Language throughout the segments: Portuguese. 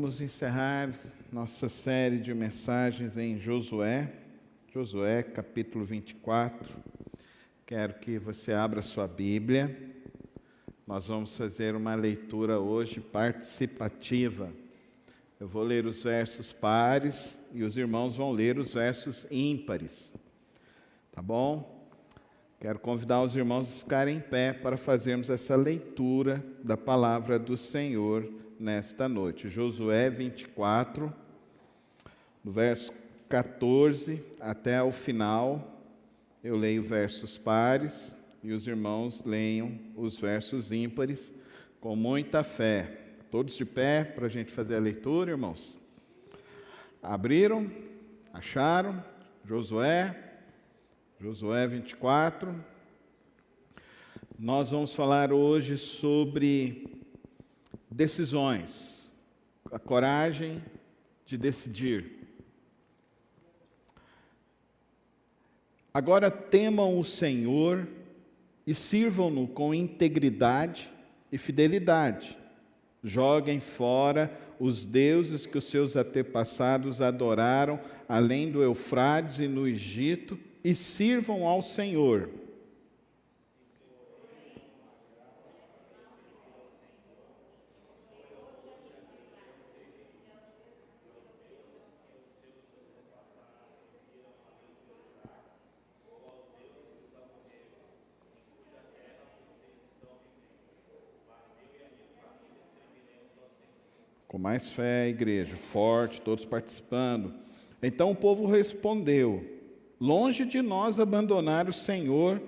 vamos encerrar nossa série de mensagens em Josué, capítulo 24. Quero que você abra sua Bíblia. Nós vamos fazer uma leitura hoje participativa. Eu vou ler os versos pares e os irmãos vão ler os versos ímpares. Tá bom? Quero convidar os irmãos a ficarem em pé para fazermos essa leitura da palavra do Senhor nesta noite. Josué 24, do verso 14 até o final. Eu leio versos pares e os irmãos leiam os versos ímpares com muita fé. Todos de pé para a gente fazer a leitura, irmãos? Abriram? Acharam? Josué 24. Nós vamos falar hoje sobre decisões, a coragem de decidir. Agora temam o Senhor e sirvam-no com integridade e fidelidade. Joguem fora os deuses que os seus antepassados adoraram além do Eufrates e no Egito, e sirvam ao Senhor. Com mais fé, igreja, forte, todos participando. Então o povo respondeu: longe de nós abandonar o Senhor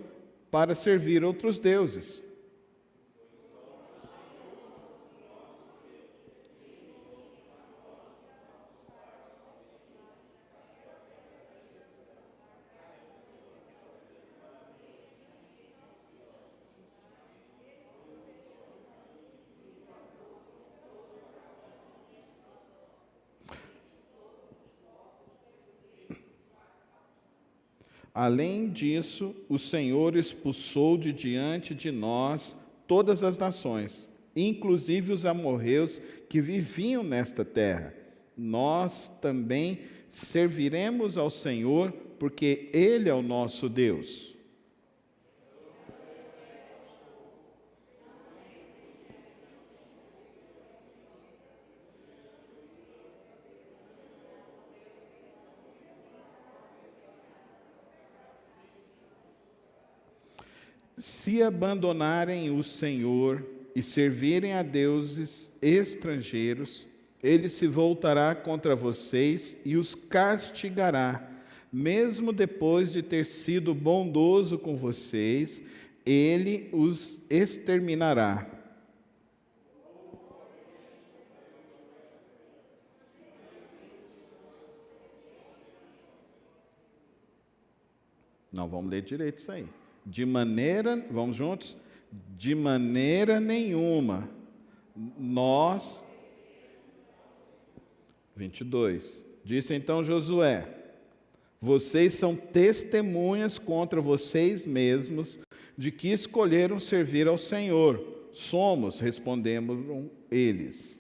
para servir outros deuses. Além disso, o Senhor expulsou de diante de nós todas as nações, inclusive os amorreus que viviam nesta terra. Nós também serviremos ao Senhor, porque Ele é o nosso Deus. Se abandonarem o Senhor e servirem a deuses estrangeiros, Ele se voltará contra vocês e os castigará. Mesmo depois de ter sido bondoso com vocês, Ele os exterminará. Não, vamos ler direito isso aí. Vamos juntos? De maneira nenhuma, nós... 22. Disse então Josué: vocês são testemunhas contra vocês mesmos de que escolheram servir ao Senhor. Somos, responderam eles.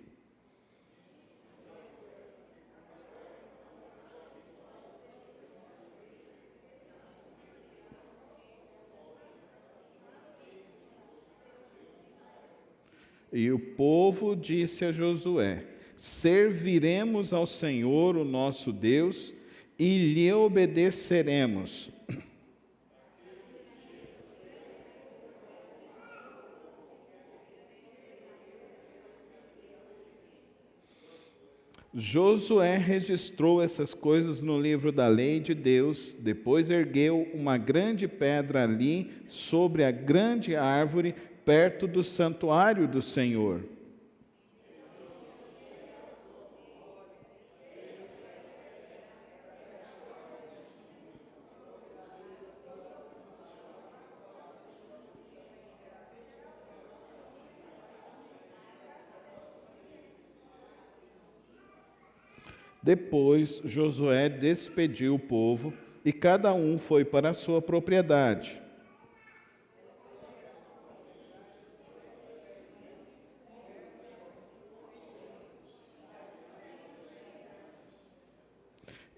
E o povo disse a Josué: serviremos ao Senhor, o nosso Deus, e lhe obedeceremos. Josué registrou essas coisas no livro da lei de Deus, depois ergueu uma grande pedra ali, sobre a grande árvore, perto do santuário do Senhor. Depois Josué despediu o povo e cada um foi para a sua propriedade.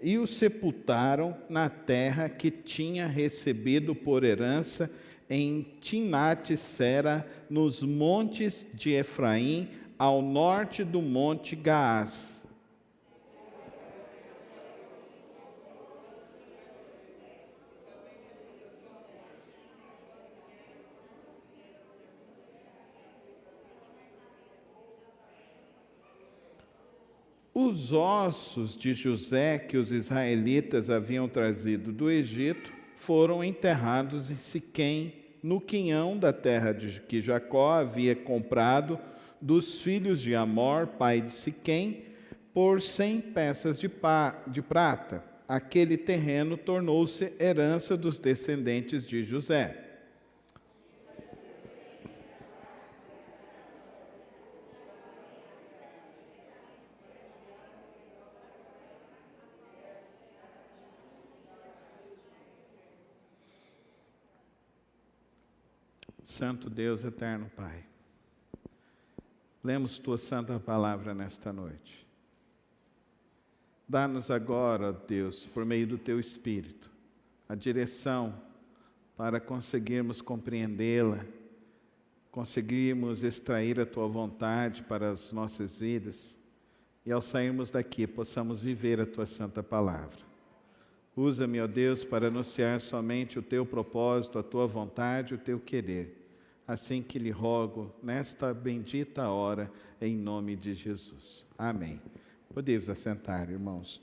e o sepultaram na terra que tinha recebido por herança em Timnat-Sera, nos montes de Efraim, ao norte do monte Gaás. Os ossos de José que os israelitas haviam trazido do Egito foram enterrados em Siquém, no quinhão da terra que Jacó havia comprado dos filhos de Amor, pai de Siquém, por 100 peças de prata. Aquele terreno tornou-se herança dos descendentes de José. Santo Deus, eterno Pai, lemos Tua santa palavra nesta noite. Dá-nos agora, ó Deus, por meio do Teu Espírito, a direção para conseguirmos compreendê-la, conseguirmos extrair a Tua vontade para as nossas vidas e, ao sairmos daqui, possamos viver a Tua santa palavra. Usa-me, ó Deus, para anunciar somente o Teu propósito, a Tua vontade, o Teu querer. Assim que lhe rogo, nesta bendita hora, em nome de Jesus. Amém. Podemos assentar, irmãos.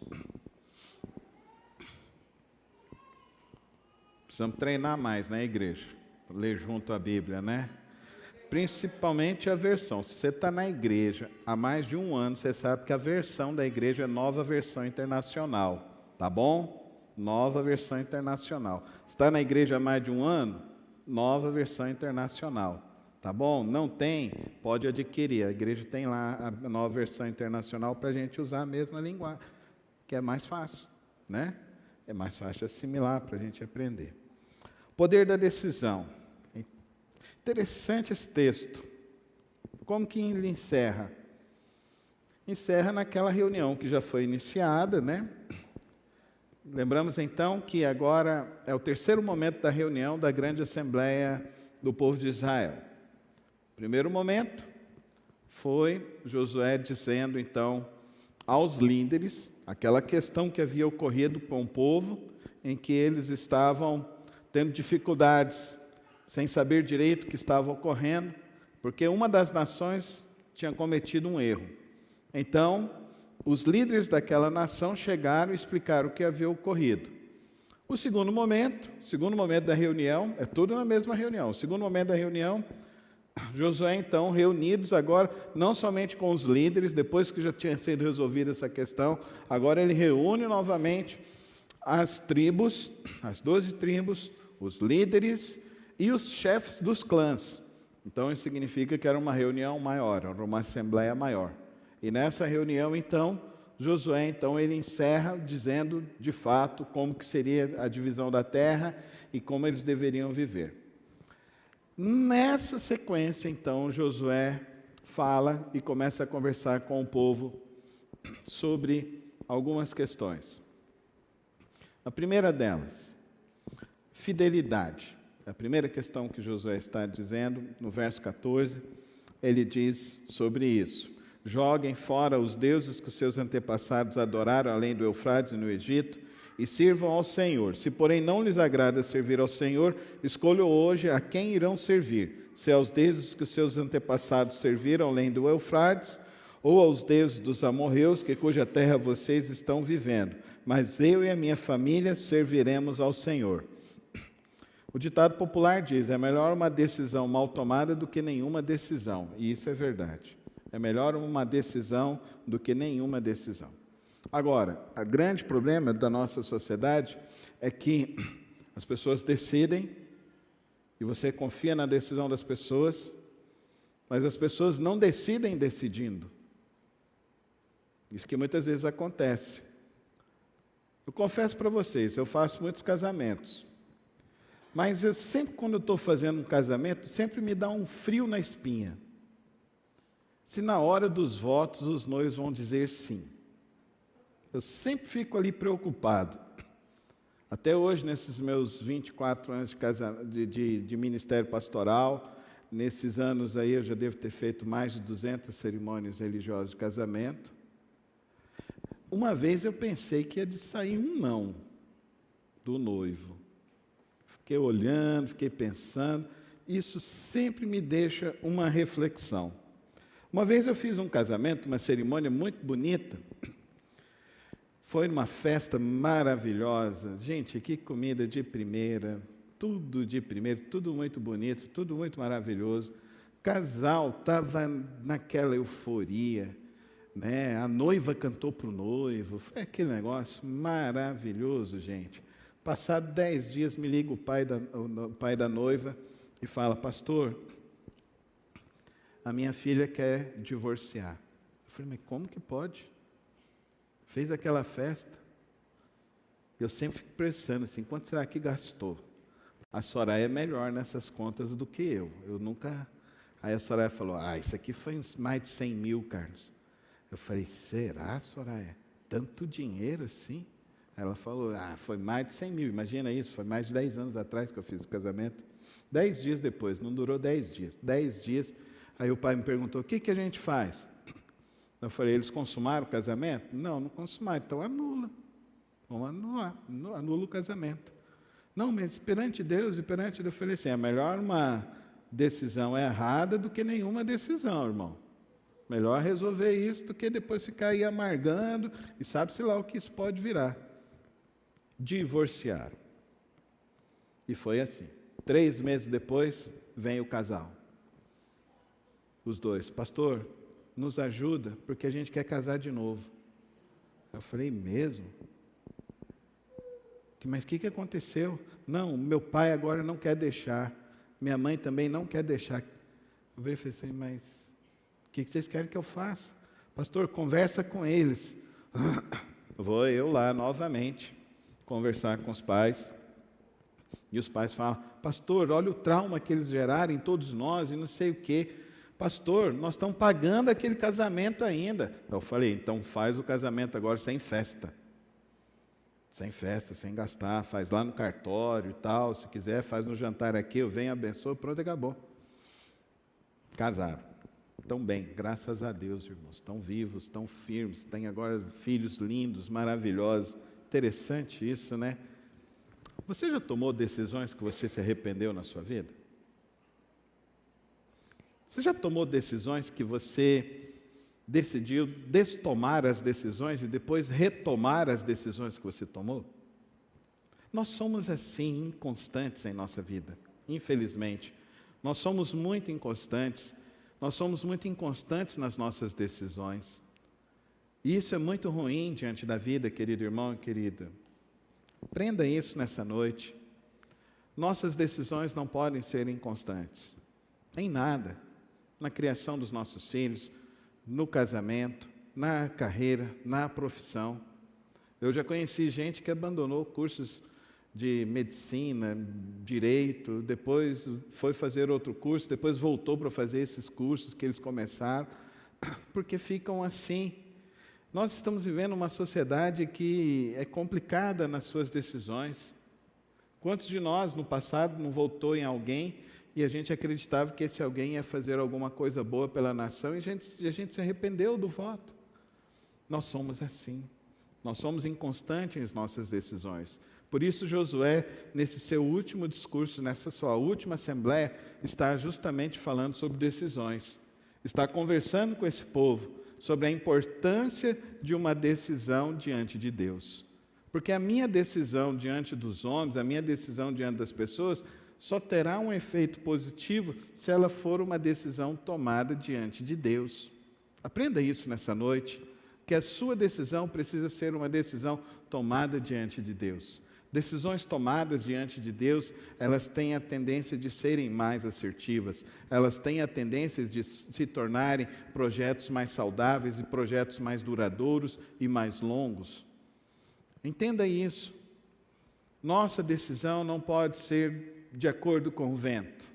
Precisamos treinar mais na igreja, ler junto a Bíblia, né? Principalmente a versão. Se você está na igreja há mais de um ano, você sabe que a versão da igreja é Nova Versão Internacional, tá bom? Nova Versão Internacional. Se está na igreja há mais de um ano, Nova Versão Internacional, tá bom? Não tem? Pode adquirir, a igreja tem lá a Nova Versão Internacional para a gente usar a mesma linguagem, que é mais fácil, né? É mais fácil assimilar para a gente aprender. Poder da decisão. Interessante esse texto. Como que ele encerra? Encerra naquela reunião que já foi iniciada, né? Lembramos então que agora é o terceiro momento da reunião da grande assembleia do povo de Israel. O primeiro momento foi Josué dizendo então aos líderes aquela questão que havia ocorrido com o povo, em que eles estavam tendo dificuldades, sem saber direito o que estava ocorrendo, porque uma das nações tinha cometido um erro. Então, os líderes daquela nação chegaram e explicaram o que havia ocorrido. O segundo momento da reunião, é tudo na mesma reunião. O segundo momento da reunião, Josué então, reunidos agora, não somente com os líderes, depois que já tinha sido resolvida essa questão, agora ele reúne novamente as tribos, as 12 tribos, os líderes e os chefes dos clãs. Então, isso significa que era uma reunião maior, era uma assembleia maior. E nessa reunião, então, Josué, então, ele encerra dizendo, de fato, como que seria a divisão da terra e como eles deveriam viver. Nessa sequência, então, Josué fala e começa a conversar com o povo sobre algumas questões. A primeira delas, fidelidade. A primeira questão que Josué está dizendo, no verso 14, ele diz sobre isso. Joguem fora os deuses que os seus antepassados adoraram além do Eufrates e no Egito, e sirvam ao Senhor. Se, porém, não lhes agrada servir ao Senhor, escolham hoje a quem irão servir, se aos deuses que os seus antepassados serviram além do Eufrates, ou aos deuses dos amorreus, cuja terra vocês estão vivendo. Mas eu e a minha família serviremos ao Senhor. O ditado popular diz, é melhor uma decisão mal tomada do que nenhuma decisão. E isso é verdade. É melhor uma decisão do que nenhuma decisão. Agora, o grande problema da nossa sociedade é que as pessoas decidem, e você confia na decisão das pessoas, mas as pessoas não decidem decidindo. Isso que muitas vezes acontece. Eu confesso para vocês, eu faço muitos casamentos. Mas eu sempre, quando eu estou fazendo um casamento, sempre me dá um frio na espinha. Se na hora dos votos os noivos vão dizer sim. Eu sempre fico ali preocupado. Até hoje, nesses meus 24 anos de ministério pastoral, nesses anos aí eu já devo ter feito mais de 200 cerimônias religiosas de casamento. Uma vez eu pensei que ia de sair um não do noivo. Fiquei olhando, fiquei pensando. Isso sempre me deixa uma reflexão. Uma vez eu fiz um casamento, uma cerimônia muito bonita. Foi numa festa maravilhosa. Gente, que comida de primeira, tudo de primeira, tudo muito bonito, tudo muito maravilhoso. O casal estava naquela euforia, né? A noiva cantou para o noivo. Foi aquele negócio maravilhoso, gente. Passado 10 dias, me liga o pai da noiva e fala: pastor, a minha filha quer divorciar. Eu falei: mas como que pode? Fez aquela festa. Eu sempre fico pensando assim: quanto será que gastou? A Soraya é melhor nessas contas do que eu. Eu nunca... Aí a Soraya falou: isso aqui foi uns mais de 100 mil, Carlos. Eu falei: será, Soraya? Tanto dinheiro assim? Ela falou: foi mais de 100 mil. Imagina isso, foi mais de 10 anos atrás que eu fiz esse casamento. 10 dias depois, não durou 10 dias. 10 dias, aí o pai me perguntou: o que a gente faz? Eu falei: eles consumaram o casamento? Não consumaram, então anula. Vamos anular, anula o casamento. Não, mas perante Deus e perante Deus, eu falei assim: é melhor uma decisão errada do que nenhuma decisão, irmão. Melhor resolver isso do que depois ficar aí amargando, e sabe-se lá o que isso pode virar. Divorciaram. E foi assim. 3 meses depois, vem o casal. Os dois: pastor, nos ajuda, porque a gente quer casar de novo. Eu falei: mesmo? Mas o que aconteceu? Não, meu pai agora não quer deixar, minha mãe também não quer deixar. Eu falei assim: mas o que vocês querem que eu faça? Pastor, conversa com eles. Vou eu lá novamente conversar com os pais. E os pais falam: pastor, olha o trauma que eles geraram em todos nós e não sei o quê. Pastor, nós estamos pagando aquele casamento ainda. Eu falei: então faz o casamento agora sem festa. Sem festa, sem gastar, faz lá no cartório e tal. Se quiser, faz no jantar aqui, eu venho, abençoo, pronto, acabou. Casaram. Estão bem, graças a Deus, irmãos. Estão vivos, estão firmes, têm agora filhos lindos, maravilhosos. Interessante isso, né? Você já tomou decisões que você se arrependeu na sua vida? Você já tomou decisões que você decidiu destomar as decisões e depois retomar as decisões que você tomou? Nós somos assim, inconstantes em nossa vida, infelizmente. Nós somos muito inconstantes, nas nossas decisões. E isso é muito ruim diante da vida, querido irmão e querida. Aprenda isso nessa noite. Nossas decisões não podem ser inconstantes, em nada. Na criação dos nossos filhos, no casamento, na carreira, na profissão. Eu já conheci gente que abandonou cursos de medicina, direito, depois foi fazer outro curso, depois voltou para fazer esses cursos que eles começaram, porque ficam assim. Nós estamos vivendo uma sociedade que é complicada nas suas decisões. Quantos de nós, no passado, não votou em alguém e a gente acreditava que esse alguém ia fazer alguma coisa boa pela nação e a gente se arrependeu do voto? Nós somos assim. Nós somos inconstantes em nossas decisões. Por isso, Josué, nesse seu último discurso, nessa sua última assembleia, está justamente falando sobre decisões. Está conversando com esse povo sobre a importância de uma decisão diante de Deus. Porque a minha decisão diante dos homens, a minha decisão diante das pessoas, só terá um efeito positivo se ela for uma decisão tomada diante de Deus. Aprenda isso nessa noite, que a sua decisão precisa ser uma decisão tomada diante de Deus. Decisões tomadas diante de Deus, elas têm a tendência de serem mais assertivas, elas têm a tendência de se tornarem projetos mais saudáveis e projetos mais duradouros e mais longos. Entenda isso. Nossa decisão não pode ser de acordo com o vento.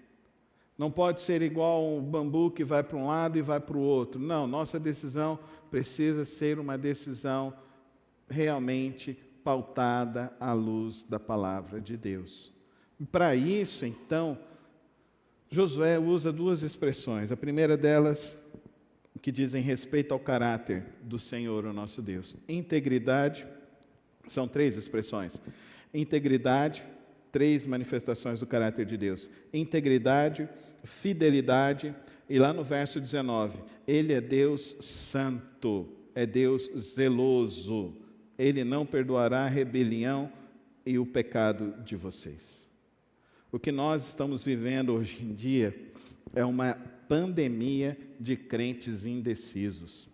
Não pode ser igual um bambu que vai para um lado e vai para o outro. Não, nossa decisão precisa ser uma decisão realmente pautada à luz da palavra de Deus. Para isso, então, Josué usa duas expressões. A primeira delas, que dizem respeito ao caráter do Senhor, o nosso Deus. Integridade, são três expressões. Integridade, três manifestações do caráter de Deus. Integridade, fidelidade, e lá no verso 19, Ele é Deus santo, é Deus zeloso. Ele não perdoará a rebelião e o pecado de vocês. O que nós estamos vivendo hoje em dia é uma pandemia de crentes indecisos.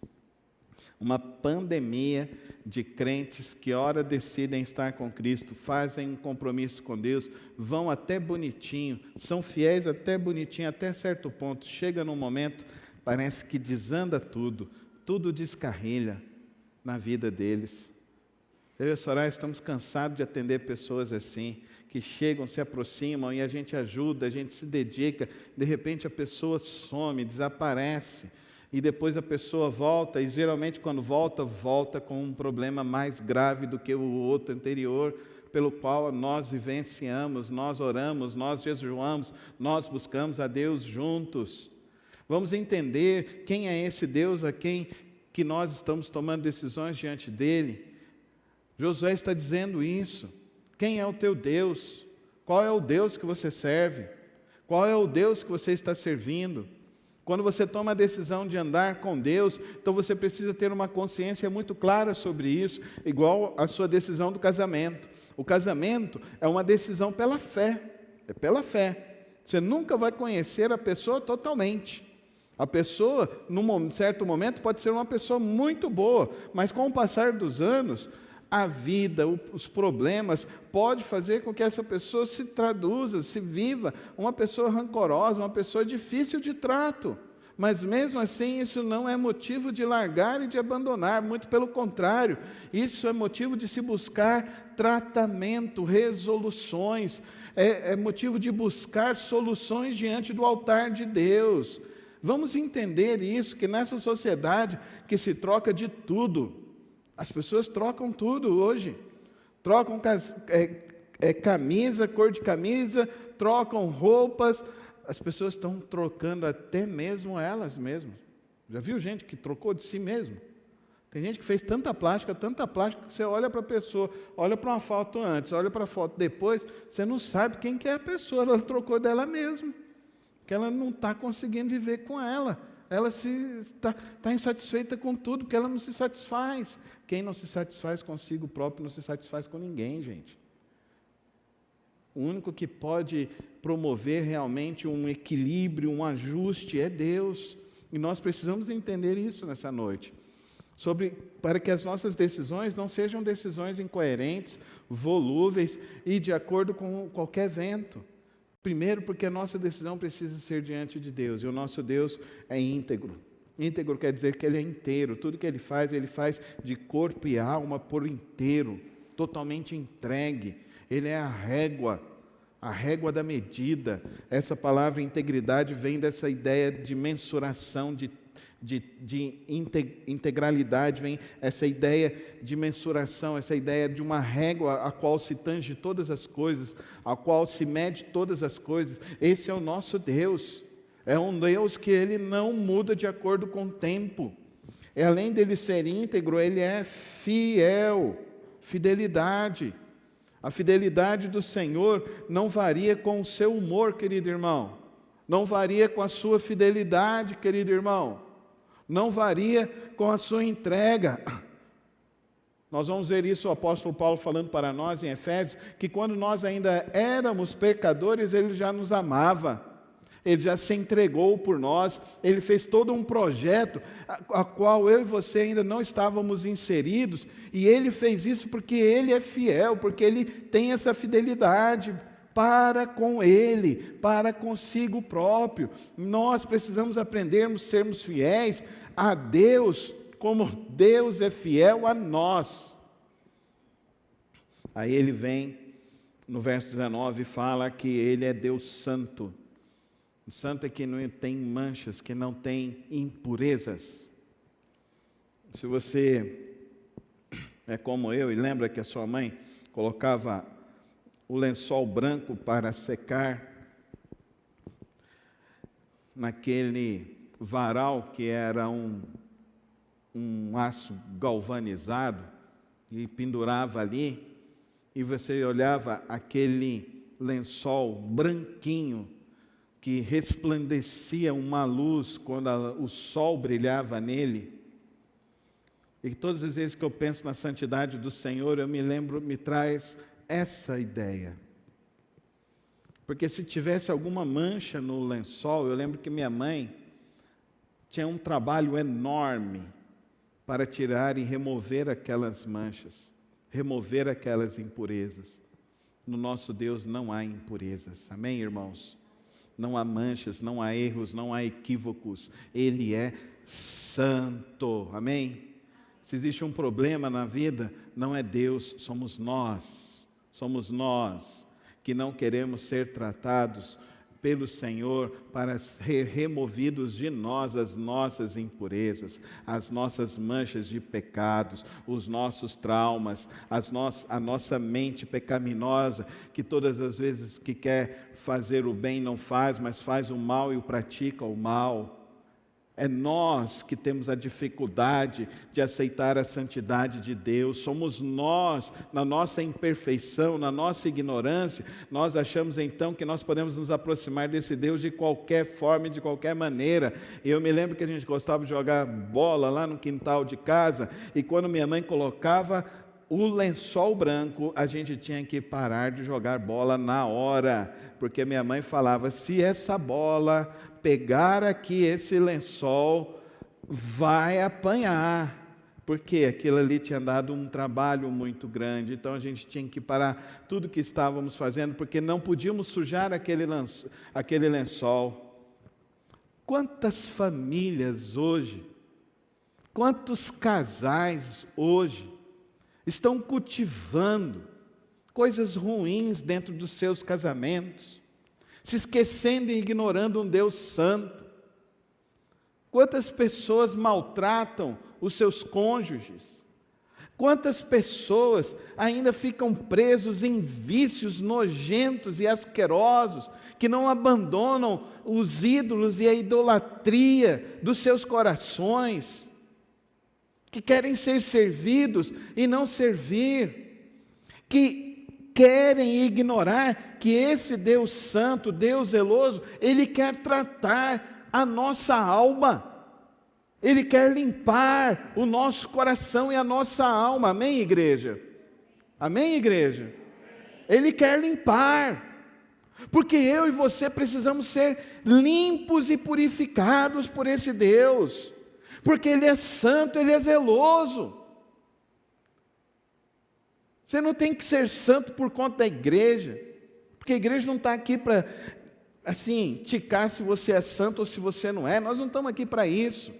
Uma pandemia de crentes que ora decidem estar com Cristo, fazem um compromisso com Deus, vão até bonitinho, são fiéis até bonitinho, até certo ponto. Chega num momento, parece que desanda tudo, tudo descarrilha na vida deles. Eu e a Soraya estamos cansados de atender pessoas assim, que chegam, se aproximam e a gente ajuda, a gente se dedica, de repente a pessoa some, desaparece, e depois a pessoa volta, e geralmente quando volta, volta com um problema mais grave do que o outro anterior, pelo qual nós vivenciamos, nós oramos, nós jejuamos, nós buscamos a Deus juntos. Vamos entender quem é esse Deus a quem que nós estamos tomando decisões diante dele. Josué está dizendo isso. Quem é o teu Deus? Qual é o Deus que você serve? Qual é o Deus que você está servindo? Quando você toma a decisão de andar com Deus, então você precisa ter uma consciência muito clara sobre isso, igual a sua decisão do casamento. O casamento é uma decisão pela fé, é pela fé. Você nunca vai conhecer a pessoa totalmente. A pessoa, num certo momento, pode ser uma pessoa muito boa, mas com o passar dos anos, a vida, os problemas, pode fazer com que essa pessoa se traduza, se viva, uma pessoa rancorosa, uma pessoa difícil de trato. Mas mesmo assim, isso não é motivo de largar e de abandonar, muito pelo contrário, isso é motivo de se buscar tratamento, resoluções, é motivo de buscar soluções diante do altar de Deus. Vamos entender isso, que nessa sociedade que se troca de tudo, as pessoas trocam tudo hoje, trocam camisa, cor de camisa, trocam roupas, as pessoas estão trocando até mesmo elas mesmas. Já viu gente que trocou de si mesmo? Tem gente que fez tanta plástica, que você olha para a pessoa, olha para uma foto antes, olha para a foto depois, você não sabe quem que é a pessoa, ela trocou dela mesma, que ela não está conseguindo viver com ela. Ela está insatisfeita com tudo, porque ela não se satisfaz. Quem não se satisfaz consigo próprio, não se satisfaz com ninguém, gente. O único que pode promover realmente um equilíbrio, um ajuste, é Deus. E nós precisamos entender isso nessa noite. Para que as nossas decisões não sejam decisões incoerentes, volúveis e de acordo com qualquer vento. Primeiro, porque a nossa decisão precisa ser diante de Deus, e o nosso Deus é íntegro. Íntegro quer dizer que Ele é inteiro, tudo que Ele faz de corpo e alma por inteiro, totalmente entregue. Ele é a régua da medida. Essa palavra integridade vem dessa ideia de mensuração, de integralidade, vem essa ideia de mensuração, essa ideia de uma régua a qual se tange todas as coisas, a qual se mede todas as coisas. Esse é o nosso Deus, é um Deus que Ele não muda de acordo com o tempo. Além dele ser íntegro, Ele é fiel, fidelidade. A fidelidade do Senhor não varia com o seu humor, querido irmão, não varia com a sua fidelidade, querido irmão, não varia com a sua entrega. Nós vamos ver isso, o apóstolo Paulo falando para nós em Efésios, que quando nós ainda éramos pecadores, Ele já nos amava, Ele já se entregou por nós, Ele fez todo um projeto, a qual eu e você ainda não estávamos inseridos, e Ele fez isso porque Ele é fiel, porque Ele tem essa fidelidade para com Ele, para consigo próprio. Nós precisamos aprendermos a sermos fiéis a Deus, como Deus é fiel a nós. Aí ele vem, no verso 19, e fala que Ele é Deus santo. O santo é que não tem manchas, que não tem impurezas. Se você é como eu, e lembra que a sua mãe colocava o lençol branco para secar naquele varal que era um aço galvanizado e pendurava ali, e você olhava aquele lençol branquinho que resplandecia uma luz quando o sol brilhava nele. E todas as vezes que eu penso na santidade do Senhor, eu me traz essa ideia. Porque se tivesse alguma mancha no lençol, eu lembro que minha mãe tinha um trabalho enorme para tirar e remover aquelas manchas, remover aquelas impurezas. No nosso Deus não há impurezas, amém, irmãos? Não há manchas, não há erros, não há equívocos. Ele é santo, amém? Se existe um problema na vida, não é Deus, somos nós que não queremos ser tratados pelo Senhor para ser removidos de nós as nossas impurezas, as nossas manchas de pecados, os nossos traumas, a nossa mente pecaminosa, que todas as vezes que quer fazer o bem não faz, mas faz o mal e o pratica o mal. É nós que temos a dificuldade de aceitar a santidade de Deus. Somos nós, na nossa imperfeição, na nossa ignorância, nós achamos então que nós podemos nos aproximar desse Deus de qualquer forma e de qualquer maneira. Eu me lembro que a gente gostava de jogar bola lá no quintal de casa, e quando minha mãe colocava o lençol branco, a gente tinha que parar de jogar bola na hora, porque minha mãe falava, se essa bola pegar aqui esse lençol, vai apanhar, porque aquilo ali tinha dado um trabalho muito grande, então a gente tinha que parar tudo que estávamos fazendo, porque não podíamos sujar aquele lençol. Quantas famílias hoje, quantos casais hoje, estão cultivando coisas ruins dentro dos seus casamentos, se esquecendo e ignorando um Deus santo. Quantas pessoas maltratam os seus cônjuges? Quantas pessoas ainda ficam presos em vícios nojentos e asquerosos, que não abandonam os ídolos e a idolatria dos seus corações, que querem ser servidos e não servir, que querem ignorar que esse Deus santo, Deus zeloso, Ele quer tratar a nossa alma, Ele quer limpar o nosso coração e a nossa alma, amém, igreja? Amém, igreja? Ele quer limpar, porque eu e você precisamos ser limpos e purificados por esse Deus, porque Ele é santo, Ele é zeloso. Você não tem que ser santo por conta da igreja, porque a igreja não está aqui para, assim, ticar se você é santo ou se você não é. Nós não estamos aqui para isso.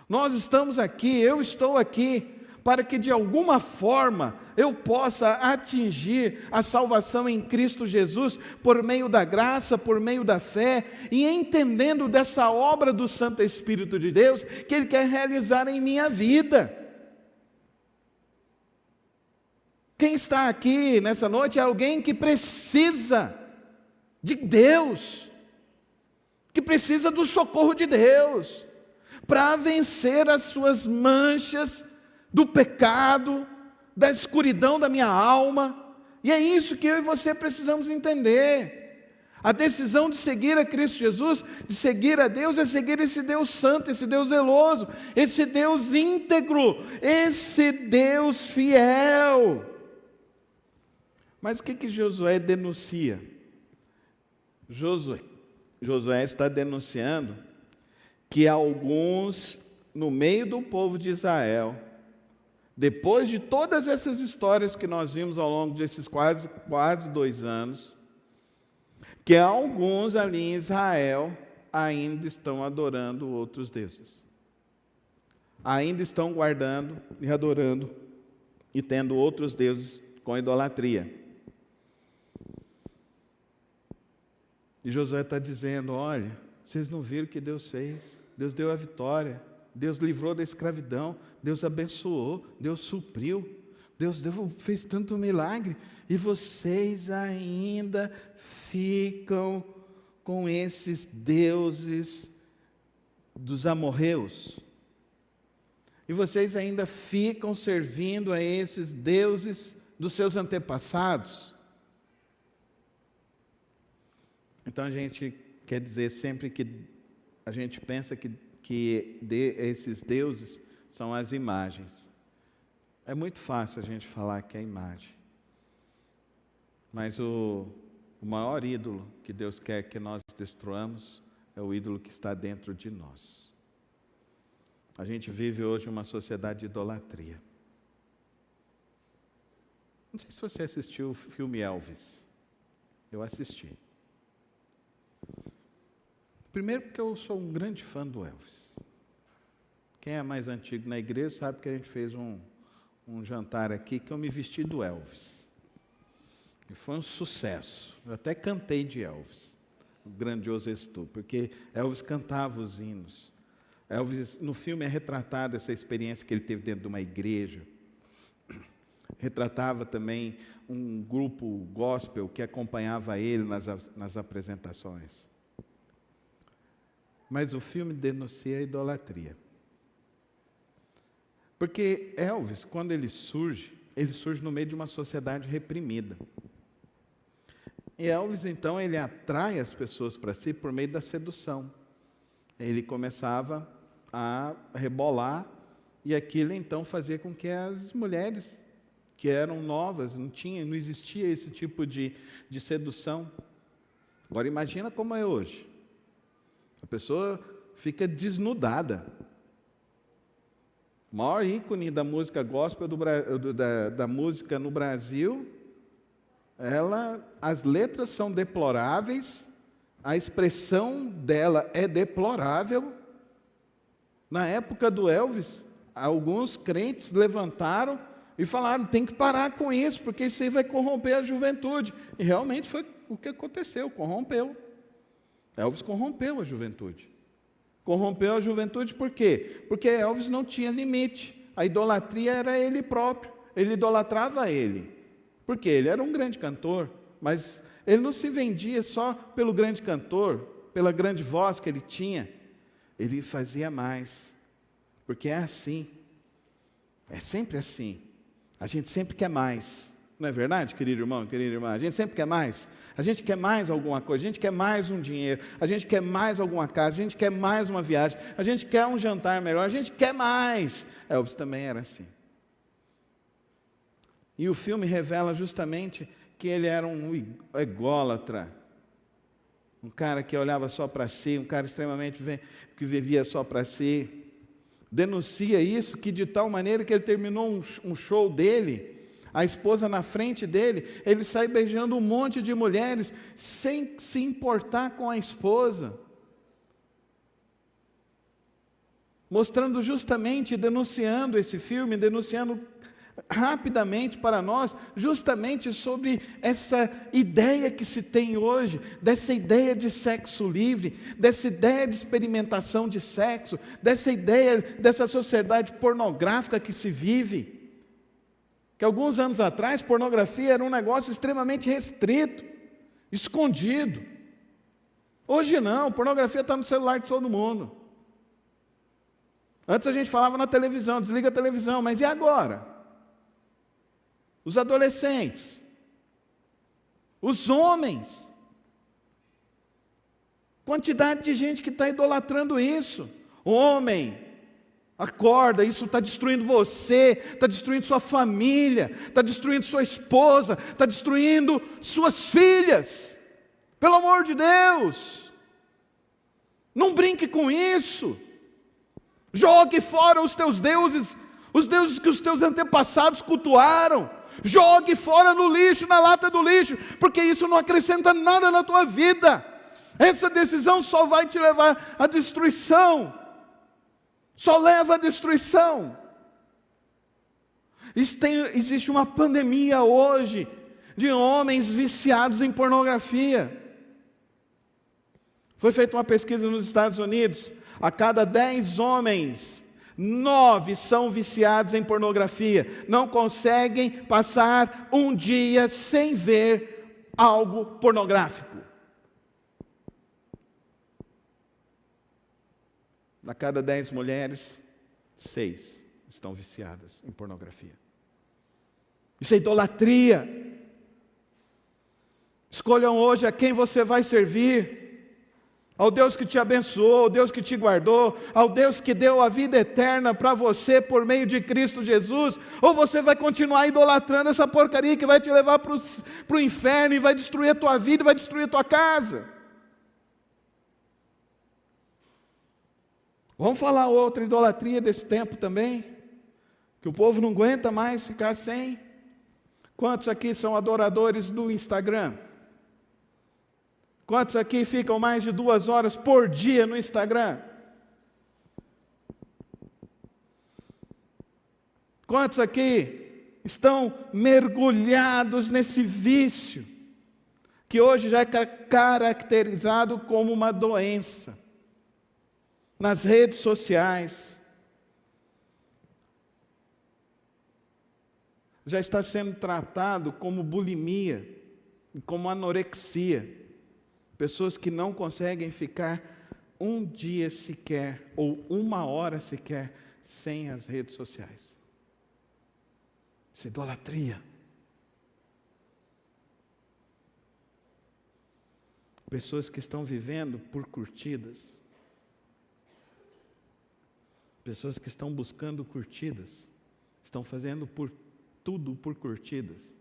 Nós estamos aqui, eu estou aqui, para que de alguma forma eu possa atingir a salvação em Cristo Jesus, por meio da graça, por meio da fé, e entendendo dessa obra do Santo Espírito de Deus, que Ele quer realizar em minha vida. Quem está aqui nessa noite é alguém que precisa de Deus, que precisa do socorro de Deus, para vencer as suas manchas do pecado, da escuridão da minha alma. E é isso que eu e você precisamos entender. A decisão de seguir a Cristo Jesus, de seguir a Deus, é seguir esse Deus santo, esse Deus zeloso, esse Deus íntegro, esse Deus fiel. Mas o que Josué denuncia? Josué está denunciando que alguns, no meio do povo de Israel, depois de todas essas histórias que nós vimos ao longo desses quase 2 anos, que alguns ali em Israel ainda estão adorando outros deuses. Ainda estão guardando e adorando e tendo outros deuses com idolatria. E Josué está dizendo, olha, vocês não viram o que Deus fez? Deus deu a vitória, Deus livrou da escravidão, Deus abençoou, Deus supriu. Deus fez tanto milagre e vocês ainda ficam com esses deuses dos amorreus. E vocês ainda ficam servindo a esses deuses dos seus antepassados. Então a gente quer dizer, sempre que a gente pensa que esses deuses são as imagens. É muito fácil a gente falar que é imagem. Mas o maior ídolo que Deus quer que nós destruamos é o ídolo que está dentro de nós. A gente vive hoje uma sociedade de idolatria. Não sei se você assistiu o filme Elvis. Eu assisti. Primeiro porque eu sou um grande fã do Elvis. Quem é mais antigo na igreja sabe que a gente fez um jantar aqui que eu me vesti do Elvis. E foi um sucesso. Eu até cantei de Elvis, o grandioso Estu, porque Elvis cantava os hinos. Elvis, no filme é retratada essa experiência que ele teve dentro de uma igreja. Retratava também um grupo gospel que acompanhava ele nas apresentações. Mas o filme denuncia a idolatria. Porque Elvis, quando ele surge no meio de uma sociedade reprimida. E Elvis, então, ele atrai as pessoas para si por meio da sedução. Ele começava a rebolar, e aquilo então fazia com que as mulheres que eram novas, não existia esse tipo de sedução. Agora imagina como é hoje. A pessoa fica desnudada. O maior ícone da música gospel, da música no Brasil, as letras são deploráveis, a expressão dela é deplorável. Na época do Elvis, alguns crentes levantaram e falaram, tem que parar com isso, porque isso aí vai corromper a juventude. E realmente foi o que aconteceu, corrompeu. Elvis corrompeu a juventude. Corrompeu a juventude por quê? Porque Elvis não tinha limite. A idolatria era ele próprio. Ele idolatrava ele. Por quê? Ele era um grande cantor, mas ele não se vendia só pelo grande cantor, pela grande voz que ele tinha. Ele fazia mais. Porque é assim. É sempre assim. A gente sempre quer mais. Não é verdade, querido irmão, querida irmã? A gente sempre quer mais. A gente quer mais alguma coisa, a gente quer mais um dinheiro, a gente quer mais alguma casa, a gente quer mais uma viagem, a gente quer um jantar melhor, a gente quer mais. Elvis também era assim. E o filme revela justamente que ele era um ególatra, um cara que olhava só para si, um cara extremamente que vivia só para si. Denuncia isso, que de tal maneira que ele terminou um show dele, a esposa na frente dele, ele sai beijando um monte de mulheres, sem se importar com a esposa. Mostrando justamente, denunciando esse filme, denunciando rapidamente para nós, justamente sobre essa ideia que se tem hoje, dessa ideia de sexo livre, dessa ideia de experimentação de sexo, dessa ideia, dessa sociedade pornográfica que se vive. Que alguns anos atrás, pornografia era um negócio extremamente restrito, escondido. Hoje não, pornografia está no celular de todo mundo. Antes a gente falava na televisão, desliga a televisão, mas e agora? Os adolescentes, os homens, quantidade de gente que está idolatrando isso. Homem, acorda, isso está destruindo você, está destruindo sua família, está destruindo sua esposa, está destruindo suas filhas. Pelo amor de Deus, não brinque com isso. Jogue fora os teus deuses, os deuses que os teus antepassados cultuaram. Jogue fora no lixo, na lata do lixo, porque isso não acrescenta nada na tua vida. Essa decisão só vai te levar à destruição. Só leva à destruição. Existe uma pandemia hoje de homens viciados em pornografia. Foi feita uma pesquisa nos Estados Unidos. A cada 10 homens 9 são viciados em pornografia. Não conseguem passar um dia sem ver algo pornográfico. A cada 10 mulheres, 6 estão viciadas em pornografia. Isso é idolatria. Escolham hoje a quem você vai servir. Ao Deus que te abençoou, ao Deus que te guardou, ao Deus que deu a vida eterna para você por meio de Cristo Jesus, ou você vai continuar idolatrando essa porcaria que vai te levar para o inferno e vai destruir a tua vida, vai destruir a tua casa. Vamos falar outra idolatria desse tempo também, que o povo não aguenta mais ficar sem. Quantos aqui são adoradores do Instagram? Quantos aqui ficam mais de 2 horas por dia no Instagram? Quantos aqui estão mergulhados nesse vício, que hoje já é caracterizado como uma doença, nas redes sociais? Já está sendo tratado como bulimia, como anorexia. Pessoas que não conseguem ficar um dia sequer, ou 1 hora sequer, sem as redes sociais. Isso é idolatria. Pessoas que estão vivendo por curtidas. Pessoas que estão buscando curtidas. Estão fazendo tudo por curtidas.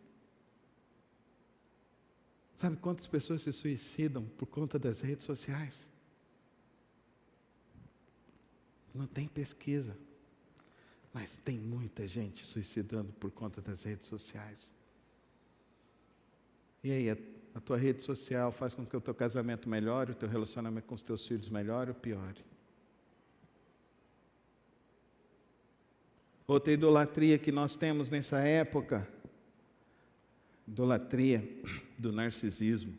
Sabe quantas pessoas se suicidam por conta das redes sociais? Não tem pesquisa, mas tem muita gente suicidando por conta das redes sociais. E aí, a tua rede social faz com que o teu casamento melhore, o teu relacionamento com os teus filhos melhore ou piore? Outra idolatria que nós temos nessa época, idolatria do narcisismo.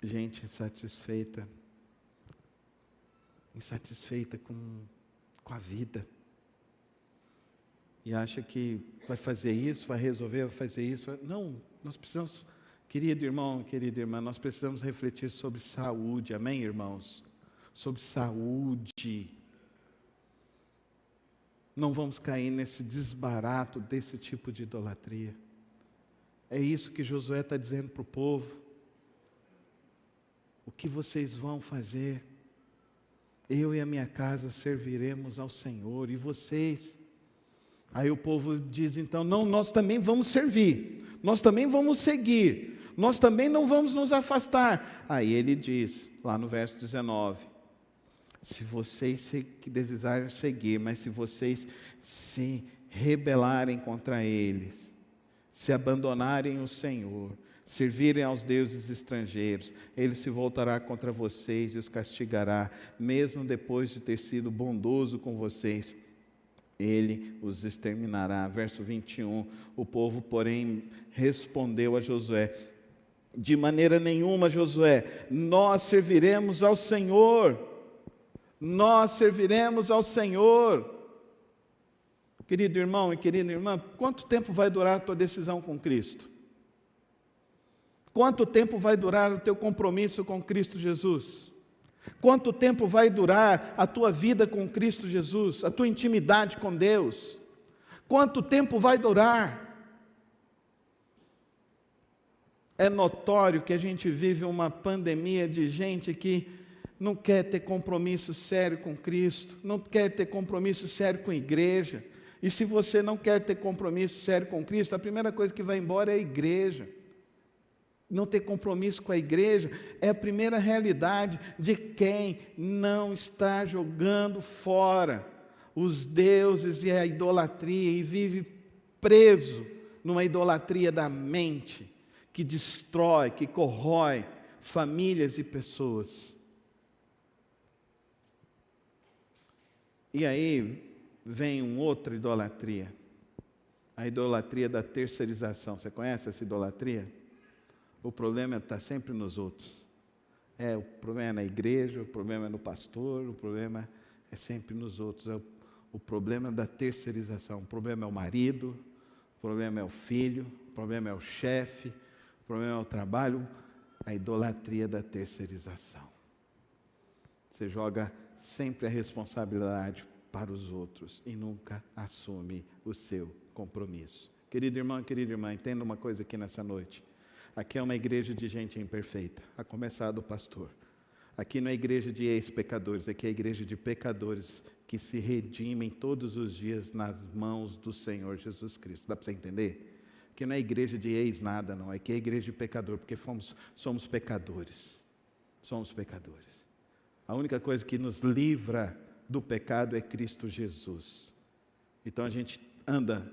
Gente insatisfeita com a vida. E acha que vai fazer isso, vai resolver, vai fazer isso. Não, nós precisamos, querido irmão, querida irmã, nós precisamos refletir sobre saúde, amém, irmãos? Sobre saúde. Não vamos cair nesse desbarato desse tipo de idolatria. É isso que Josué está dizendo para o povo. O que vocês vão fazer? Eu e a minha casa serviremos ao Senhor, e vocês? Aí o povo diz então, não, nós também vamos servir, nós também vamos seguir, nós também não vamos nos afastar. Aí ele diz, lá no verso 19, se vocês desejarem seguir, mas se vocês se rebelarem contra eles, se abandonarem o Senhor, servirem aos deuses estrangeiros, Ele se voltará contra vocês e os castigará, mesmo depois de ter sido bondoso com vocês, Ele os exterminará. Verso 21, o povo, porém, respondeu a Josué, de maneira nenhuma, Josué, nós serviremos ao Senhor. Nós serviremos ao Senhor. Querido irmão e querida irmã, quanto tempo vai durar a tua decisão com Cristo? Quanto tempo vai durar o teu compromisso com Cristo Jesus? Quanto tempo vai durar a tua vida com Cristo Jesus? A tua intimidade com Deus? Quanto tempo vai durar? É notório que a gente vive uma pandemia de gente que não quer ter compromisso sério com Cristo, não quer ter compromisso sério com a igreja. E se você não quer ter compromisso sério com Cristo, a primeira coisa que vai embora é a igreja. Não ter compromisso com a igreja é a primeira realidade de quem não está jogando fora os deuses e a idolatria e vive preso numa idolatria da mente que destrói, que corrói famílias e pessoas. E aí vem uma outra idolatria, a idolatria da terceirização. Você conhece essa idolatria? O problema está sempre nos outros. O problema é na igreja, o problema é no pastor, o problema é sempre nos outros. O problema da terceirização. O problema é o marido, o problema é o filho, o problema é o chefe, o problema é o trabalho, a idolatria da terceirização. Você joga sempre a responsabilidade para os outros e nunca assume o seu compromisso. Querido irmão, querida irmã, entenda uma coisa aqui nessa noite. Aqui é uma igreja de gente imperfeita, a começar do pastor. Aqui não é igreja de ex-pecadores, aqui é igreja de pecadores que se redimem todos os dias nas mãos do Senhor Jesus Cristo. Dá para você entender? Aqui não é igreja de ex-nada, não. Aqui é igreja de pecador, porque somos pecadores. Somos pecadores. A única coisa que nos livra do pecado é Cristo Jesus. Então a gente anda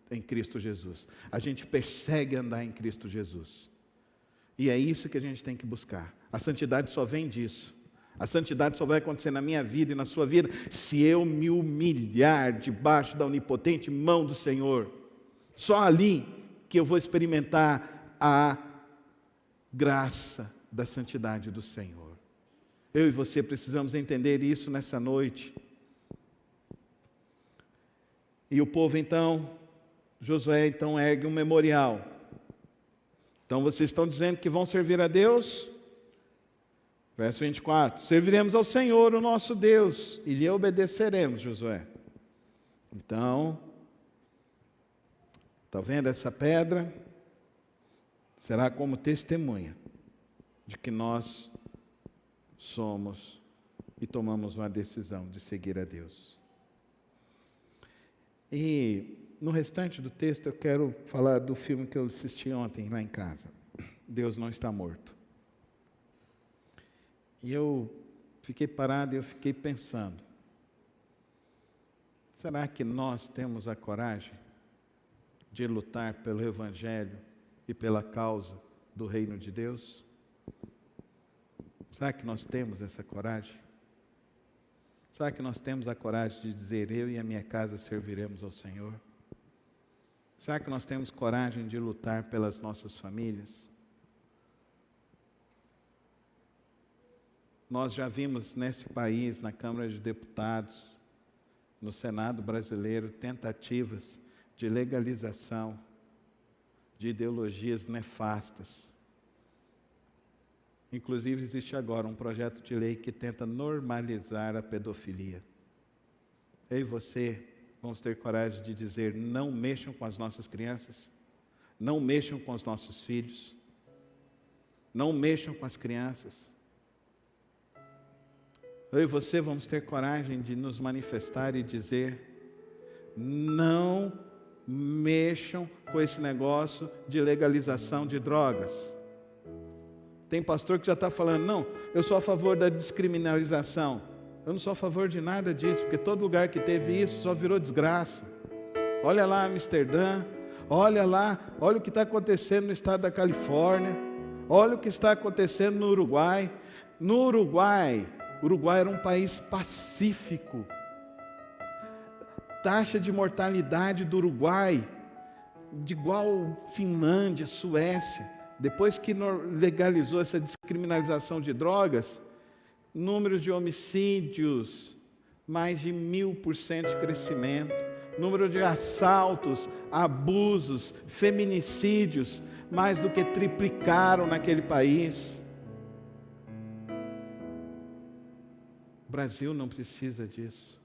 em Cristo Jesus. A gente persegue andar em Cristo Jesus. E é isso que a gente tem que buscar. A santidade só vem disso. A santidade só vai acontecer na minha vida e na sua vida se eu me humilhar debaixo da onipotente mão do Senhor. Só ali que eu vou experimentar a graça da santidade do Senhor. Eu e você precisamos entender isso nessa noite. E o povo então, Josué então ergue um memorial. Então vocês estão dizendo que vão servir a Deus? Verso 24, serviremos ao Senhor, o nosso Deus, e lhe obedeceremos, Josué. Então, está vendo essa pedra? Será como testemunha de que nós somos e tomamos uma decisão de seguir a Deus. E no restante do texto eu quero falar do filme que eu assisti ontem lá em casa, Deus Não Está Morto. E eu fiquei parado e eu fiquei pensando, será que nós temos a coragem de lutar pelo Evangelho e pela causa do reino de Deus? Será que nós temos essa coragem? Será que nós temos a coragem de dizer, eu e a minha casa serviremos ao Senhor? Será que nós temos coragem de lutar pelas nossas famílias? Nós já vimos nesse país, na Câmara de Deputados, no Senado brasileiro, tentativas de legalização de ideologias nefastas. Inclusive, existe agora um projeto de lei que tenta normalizar a pedofilia. Eu e você vamos ter coragem de dizer, não mexam com as nossas crianças, não mexam com os nossos filhos, não mexam com as crianças. Eu e você vamos ter coragem de nos manifestar e dizer, não mexam com esse negócio de legalização de drogas. Tem pastor que já está falando, não, eu sou a favor da descriminalização. Eu não sou a favor de nada disso, porque todo lugar que teve isso só virou desgraça. Olha lá Amsterdã, olha lá, olha o que está acontecendo no estado da Califórnia, olha o que está acontecendo no Uruguai. No Uruguai, o Uruguai era um país pacífico. Taxa de mortalidade do Uruguai, de igual Finlândia, Suécia. Depois que legalizou essa descriminalização de drogas, números de homicídios, mais de 1000% de crescimento. Número de assaltos, abusos, feminicídios, mais do que triplicaram naquele país. O Brasil não precisa disso.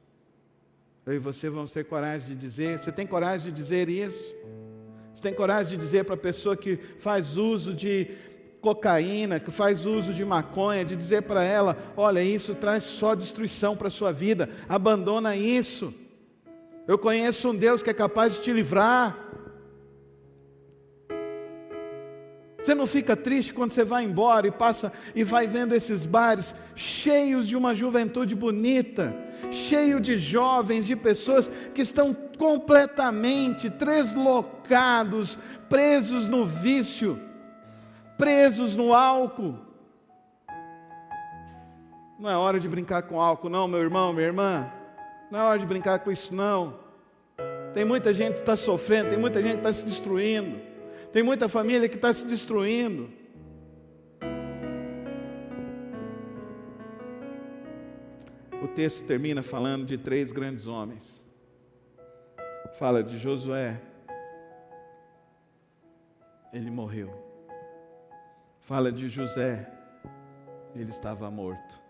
Eu e você vamos ter coragem de dizer, você tem coragem de dizer isso? Você tem coragem de dizer para a pessoa que faz uso de cocaína, que faz uso de maconha, de dizer para ela, olha, isso traz só destruição para a sua vida, abandona isso. Eu conheço um Deus que é capaz de te livrar. Você não fica triste quando você vai embora e passa e vai vendo esses bares cheios de uma juventude bonita, cheio de jovens, de pessoas que estão completamente treslocados, presos no vício, presos no álcool. Não é hora de brincar com álcool não, meu irmão, minha irmã. Não é hora de brincar com isso não. Tem muita gente que está sofrendo, tem muita gente que está se destruindo. Tem muita família que está se destruindo. O texto termina falando de 3 grandes homens. Fala de Josué, ele morreu. Fala de José, ele estava morto.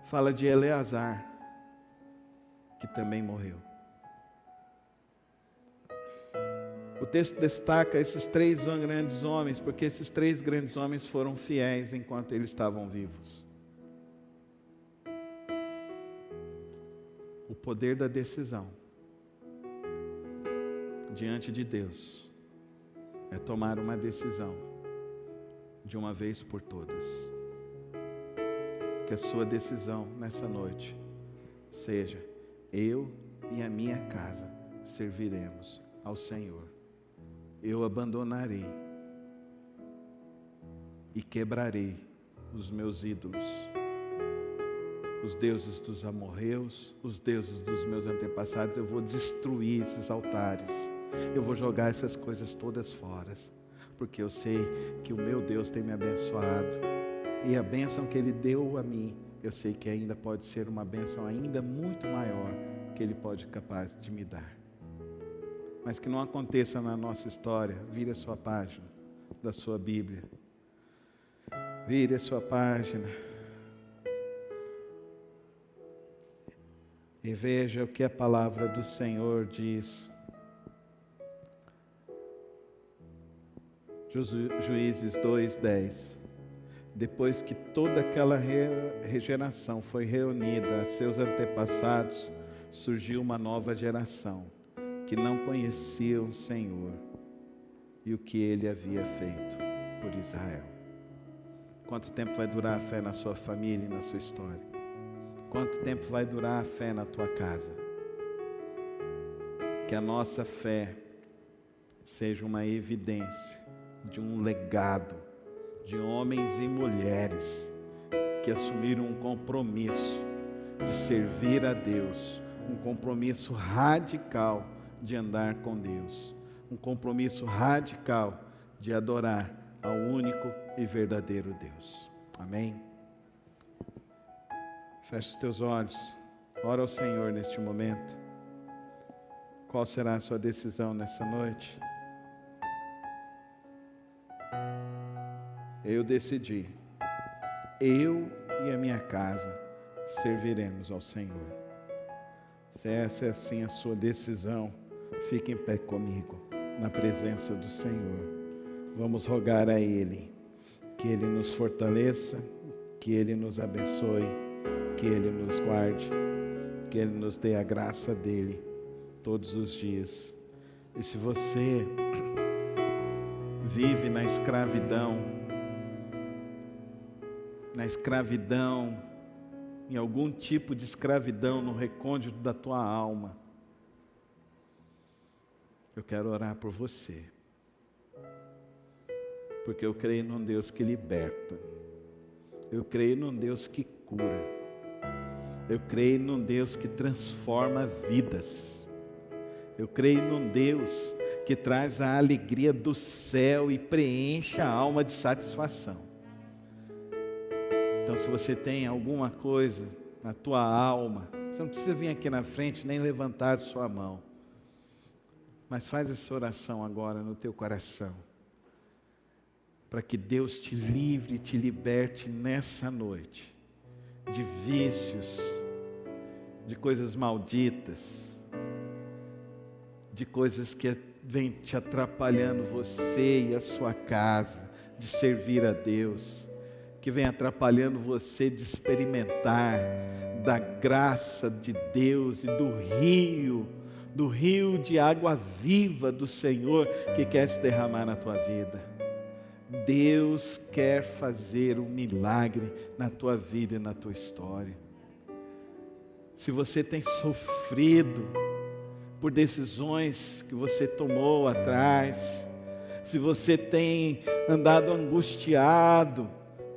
Fala de Eleazar, que também morreu. O texto destaca esses 3 grandes homens, porque esses 3 grandes homens foram fiéis enquanto eles estavam vivos. O poder da decisão diante de Deus é tomar uma decisão de uma vez por todas. Que a sua decisão nessa noite seja: eu e a minha casa serviremos ao Senhor. Eu abandonarei e quebrarei os meus ídolos, os deuses dos amorreus, os deuses dos meus antepassados. Eu vou destruir esses altares, eu vou jogar essas coisas todas fora, porque eu sei que o meu Deus tem me abençoado, e a bênção que Ele deu a mim, eu sei que ainda pode ser uma bênção ainda muito maior, que Ele pode capaz de me dar. Mas que não aconteça na nossa história. Vire a sua página da sua Bíblia, vire a sua página e veja o que a palavra do Senhor diz. Juízes 2:10. Depois que toda aquela geração foi reunida a seus antepassados, surgiu uma nova geração que não conhecia o Senhor e o que Ele havia feito por Israel. Quanto tempo vai durar a fé na sua família e na sua história? Quanto tempo vai durar a fé na tua casa? Que a nossa fé seja uma evidência de um legado de homens e mulheres que assumiram um compromisso de servir a Deus, um compromisso radical de andar com Deus, um compromisso radical de adorar ao único e verdadeiro Deus. Amém? Feche os teus olhos, ora ao Senhor neste momento. Qual será a sua decisão nessa noite? Eu decidi, eu e a minha casa serviremos ao Senhor. Se essa é assim a sua decisão, fique em pé comigo, na presença do Senhor. Vamos rogar a Ele, que Ele nos fortaleça, que Ele nos abençoe, que Ele nos guarde, que Ele nos dê a graça dEle todos os dias. E se você vive na escravidão, em algum tipo de escravidão no recôndito da tua alma, eu quero orar por você, porque eu creio num Deus que liberta, eu creio num Deus que cura, eu creio num Deus que transforma vidas, eu creio num Deus que traz a alegria do céu e preenche a alma de satisfação. Então, se você tem alguma coisa na tua alma, você não precisa vir aqui na frente nem levantar a sua mão, mas faz essa oração agora no teu coração, para que Deus te livre e te liberte nessa noite de vícios, de coisas malditas, de coisas que vêm te atrapalhando você e a sua casa de servir a Deus, que vem atrapalhando você de experimentar da graça de Deus e do rio de água viva do Senhor que quer se derramar na tua vida. Deus quer fazer um milagre na tua vida e na tua história. Se você tem sofrido por decisões que você tomou atrás, se você tem andado angustiado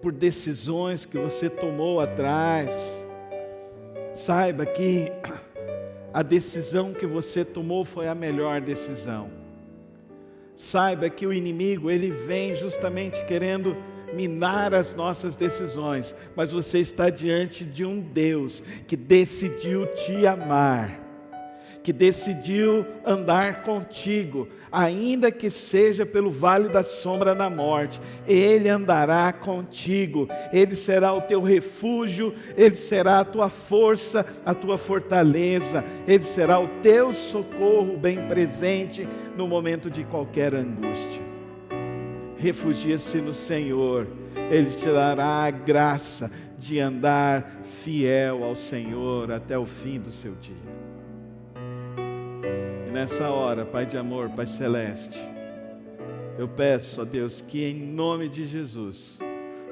por decisões que você tomou atrás, saiba que a decisão que você tomou foi a melhor decisão. Saiba que o inimigo, ele vem justamente querendo minar as nossas decisões, mas você está diante de um Deus que decidiu te amar, que decidiu andar contigo, ainda que seja pelo vale da sombra da morte, Ele andará contigo, Ele será o teu refúgio, Ele será a tua força, a tua fortaleza, Ele será o teu socorro bem presente no momento de qualquer angústia. Refugia-se no Senhor, Ele te dará a graça de andar fiel ao Senhor até o fim do seu dia. E nessa hora, Pai de amor, Pai celeste, eu peço, ó Deus, que em nome de Jesus,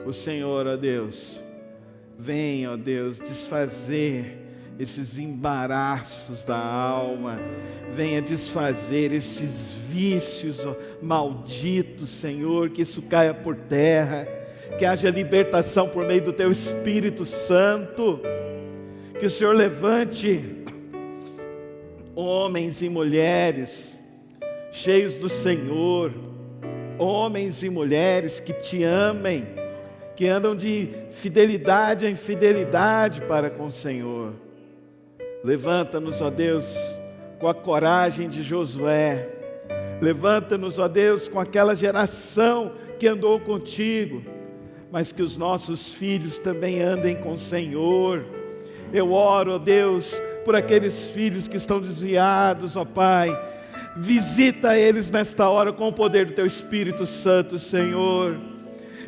o Senhor, ó Deus, venha, ó Deus, desfazer esses embaraços da alma, venha desfazer esses vícios malditos, Senhor, que isso caia por terra, que haja libertação por meio do Teu Espírito Santo, que o Senhor levante homens e mulheres cheios do Senhor, homens e mulheres que Te amem, que andam de fidelidade em fidelidade para com o Senhor. Levanta-nos, ó Deus, com a coragem de Josué. Levanta-nos, ó Deus, com aquela geração que andou contigo, mas que os nossos filhos também andem com o Senhor. Eu oro, ó Deus, por aqueles filhos que estão desviados, ó Pai. Visita eles nesta hora com o poder do Teu Espírito Santo, Senhor.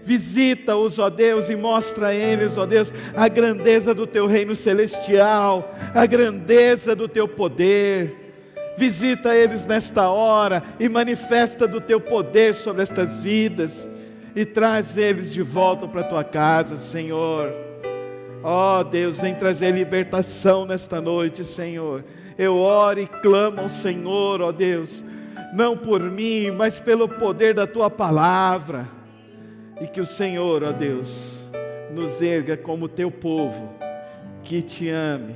Visita-os, ó Deus, e mostra a eles, ó Deus, a grandeza do Teu reino celestial, a grandeza do Teu poder. Visita eles nesta hora e manifesta do Teu poder sobre estas vidas e traz eles de volta para a Tua casa, Senhor. Ó Deus, vem trazer libertação nesta noite, Senhor. Eu oro e clamo ao Senhor, ó Deus, não por mim, mas pelo poder da Tua palavra. E que o Senhor, ó Deus, nos erga como Teu povo, que Te ame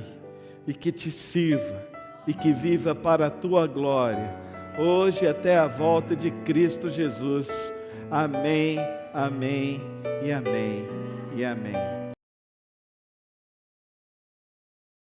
e que Te sirva e que viva para a Tua glória, hoje até a volta de Cristo Jesus. Amém, amém e amém e amém.